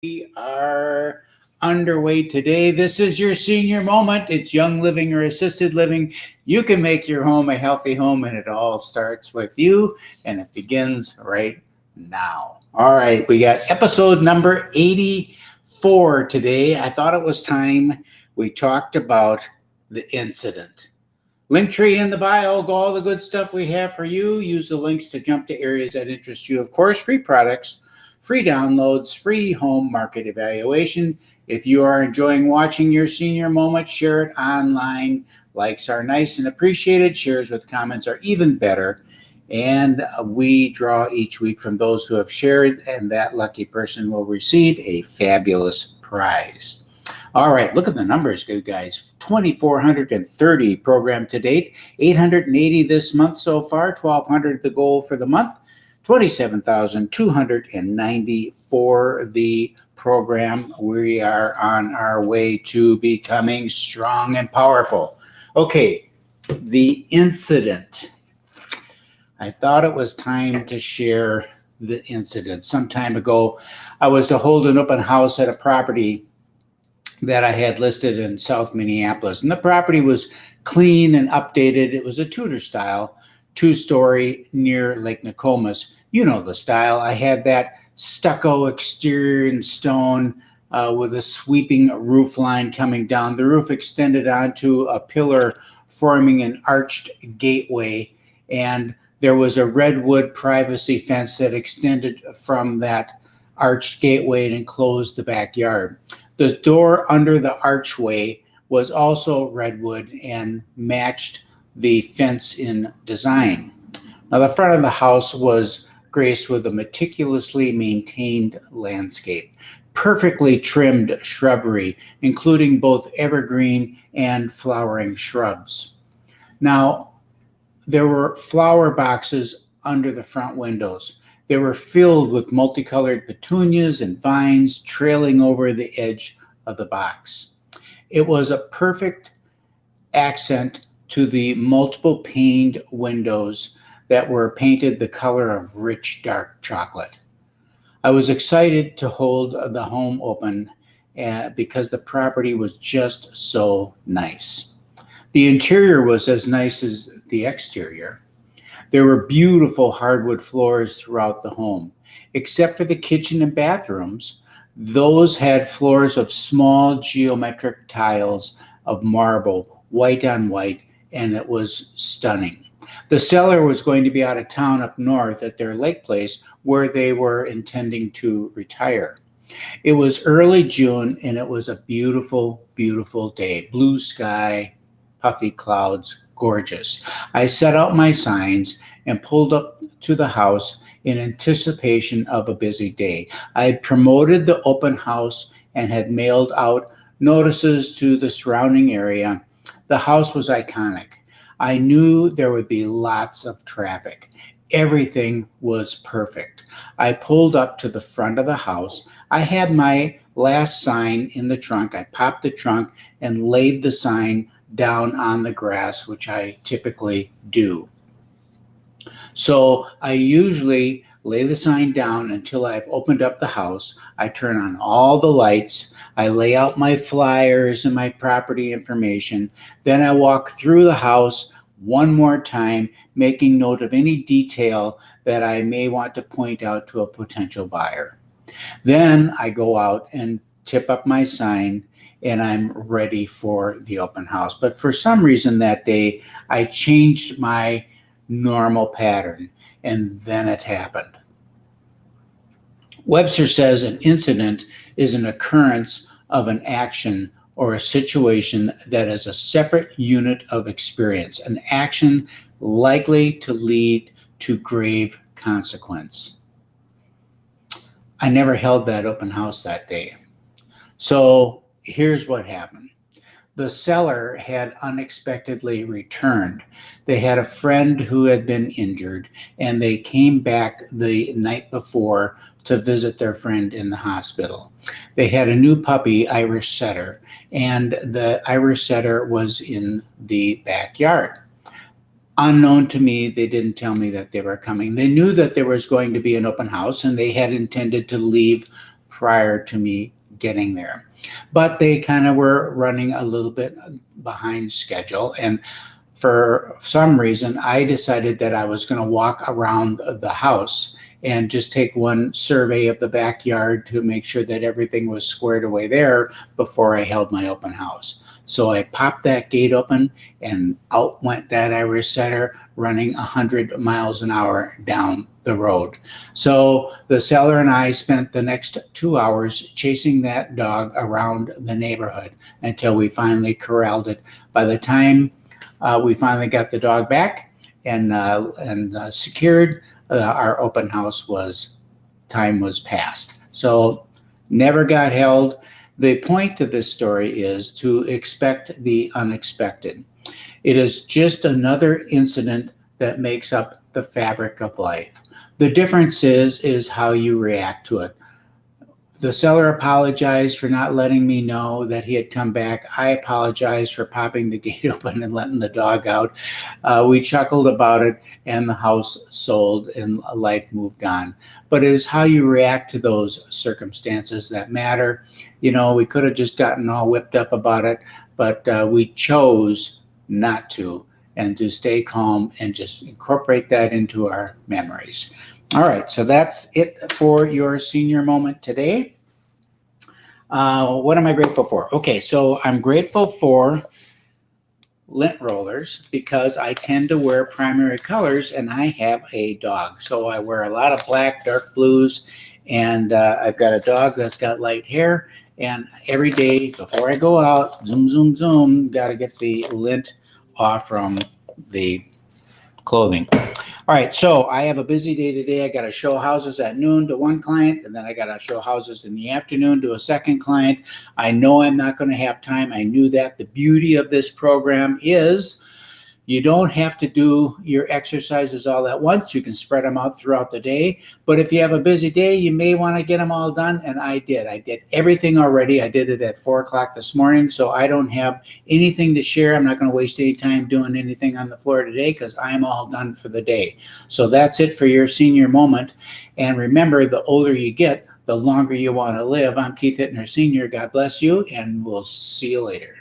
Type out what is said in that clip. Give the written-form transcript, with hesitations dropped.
We are underway today. This is your senior moment. It's young living or assisted living. You can make your home a healthy home, and it all starts with you, and it begins right now. All right, we got episode number 84 today. I thought it was time we talked about the incident. Linktree in the bio, go all the good stuff we have for you. Use the links to jump to areas that interest you. Of course, free products, free downloads, free home market evaluation. If you are enjoying watching your senior moment, share it online. Likes are nice and appreciated. Shares with comments are even better. And we draw each week from those who have shared, and that lucky person will receive a fabulous prize. All right, look at the numbers, good guys. 2,430 programmed to date, 880 this month so far, 1,200 the goal for the month, 27,290 for the program. We are on our way to becoming strong and powerful. Okay, the incident. I thought it was time to share the incident. Some time ago, I was to hold an open house at a property that I had listed in South Minneapolis. And the property was clean and updated. It was a Tudor style, 2-story near Lake Nokomis. You know the style. I had that stucco exterior in stone with a sweeping roof line coming down. The roof extended onto a pillar forming an arched gateway, and there was a redwood privacy fence that extended from that arched gateway and enclosed the backyard. The door under the archway was also redwood and matched the fence in design. Now, the front of the house was graced with a meticulously maintained landscape, perfectly trimmed shrubbery, including both evergreen and flowering shrubs. Now, there were flower boxes under the front windows. They were filled with multicolored petunias and vines trailing over the edge of the box. It was a perfect accent to the multiple paned windows that were painted the color of rich dark chocolate. I was excited to hold the home open because the property was just so nice. The interior was as nice as the exterior. There were beautiful hardwood floors throughout the home, except for the kitchen and bathrooms. Those had floors of small geometric tiles of marble, white on white, and it was stunning. The seller was going to be out of town up north at their lake place where they were intending to retire. It was early June, and it was a beautiful, beautiful day. Blue sky, puffy clouds, gorgeous. I set out my signs and pulled up to the house in anticipation of a busy day. I had promoted the open house and had mailed out notices to the surrounding area. The house was iconic. I knew there would be lots of traffic. Everything was perfect. I pulled up to the front of the house. I had my last sign in the trunk. I popped the trunk and laid the sign down on the grass, which I typically do. So I usually lay the sign down until I've opened up the house. I turn on all the lights. I lay out my flyers and my property information. Then I walk through the house one more time, making note of any detail that I may want to point out to a potential buyer. Then I go out and tip up my sign, and I'm ready for the open house. But for some reason that day, I changed my normal pattern, and then it happened. Webster says an incident is an occurrence of an action or a situation that is a separate unit of experience, an action likely to lead to grave consequence. I never held that open house that day. So here's what happened. The seller had unexpectedly returned. They had a friend who had been injured, and they came back the night before to visit their friend in the hospital. They had a new puppy, Irish setter, and the Irish setter was in the backyard. Unknown to me, they didn't tell me that they were coming. They knew that there was going to be an open house, and they had intended to leave prior to me getting there. But they kind of were running a little bit behind schedule. And for some reason, I decided that I was going to walk around the house and just take one survey of the backyard to make sure that everything was squared away there before I held my open house. So I popped that gate open and out went that Irish setter running 100 miles an hour down the road. So the seller and I spent the next 2 hours chasing that dog around the neighborhood until we finally corralled it. By the time we finally got the dog back and secured, our open house time was past. So never got held. The point of this story is to expect the unexpected. It is just another incident that makes up the fabric of life. The difference is how you react to it. The seller apologized for not letting me know that he had come back. I apologized for popping the gate open and letting the dog out. We chuckled about it, and the house sold and life moved on. But it is how you react to those circumstances that matter. You know, we could have just gotten all whipped up about it, but we chose not to, and to stay calm and just incorporate that into our memories. All right, so that's it for your senior moment today. What am I grateful for? Okay, so I'm grateful for lint rollers because I tend to wear primary colors and I have a dog. So I wear a lot of black, dark blues, and I've got a dog that's got light hair. And every day before I go out, zoom, zoom, zoom, got to get the lint off from the clothing. All right, so I have a busy day today. I got to show houses at noon to one client, and then I got to show houses in the afternoon to a second client. I know I'm not going to have time. I knew that. The beauty of this program is you don't have to do your exercises all at once. You can spread them out throughout the day. But if you have a busy day, you may want to get them all done, and I did. I did everything already. I did it at 4 o'clock this morning, so I don't have anything to share. I'm not going to waste any time doing anything on the floor today because I'm all done for the day. So that's it for your senior moment. And remember, the older you get, the longer you want to live. I'm Keith Hittner Sr. God bless you, and we'll see you later.